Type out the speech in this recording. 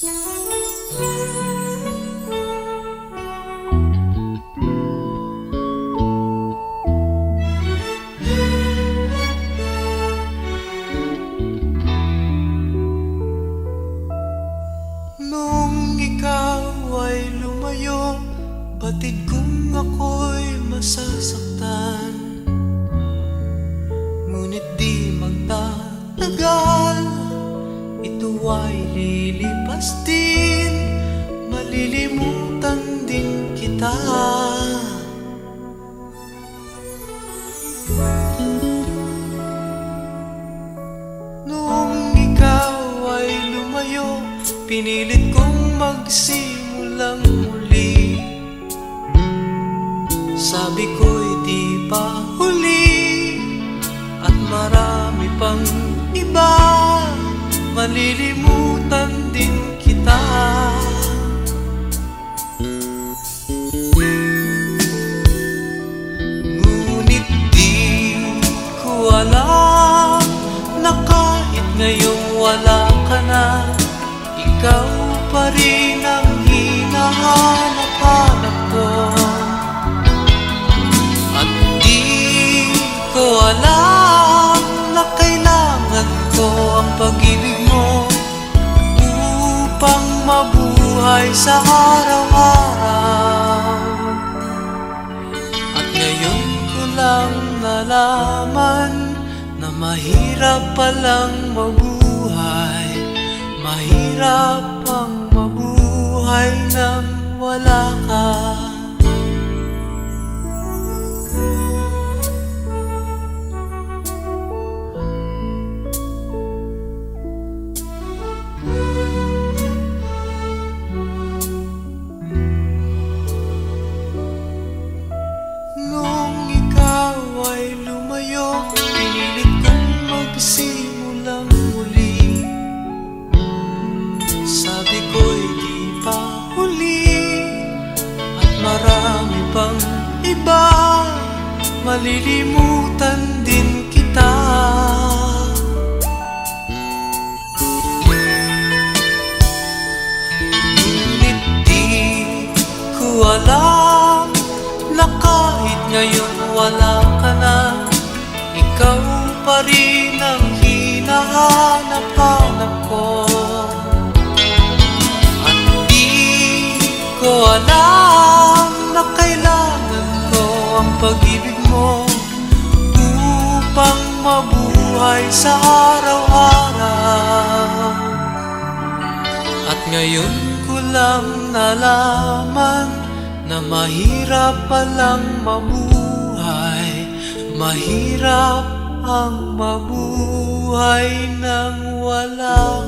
Nung ikaw ay lumayo, batid kong ako'y masasaktan. Ngunit di magtatagal, ito ay lilipas din, malilimutan din kita. Nung ikaw ay lumayo, pinilit kong magsimulang muli. Sabi ko'y di pa huli, at marami pang iba, malilimutan din kita. Ngunit di ko alam na kahit ngayong wala ka na, ikaw pa rin ang hinahanap-hanap ko. At di ko alam na kailangan ko ang pag-ibig mo upang mabuhay sa araw-araw. At ngayon ko lang nalaman na mahirap palang mabuhay, mahirap ang mabuhay nang wala ka. Nung ikaw ay lumayo, pinilit kong magsimulang muli. Sabi ko'y di pa huli, at marami pang iba, malilimutan din kita. Ngunit di ko alam na kahit ngayon wala ka na, ikaw pa rin ang hinahanap-hanap ko. Ko alam na kailangan ko ang pag-ibig mo upang mabuhay sa araw-araw. At ngayon ko lang nalaman na mahirap palang mabuhay, mahirap ang mabuhay nang wala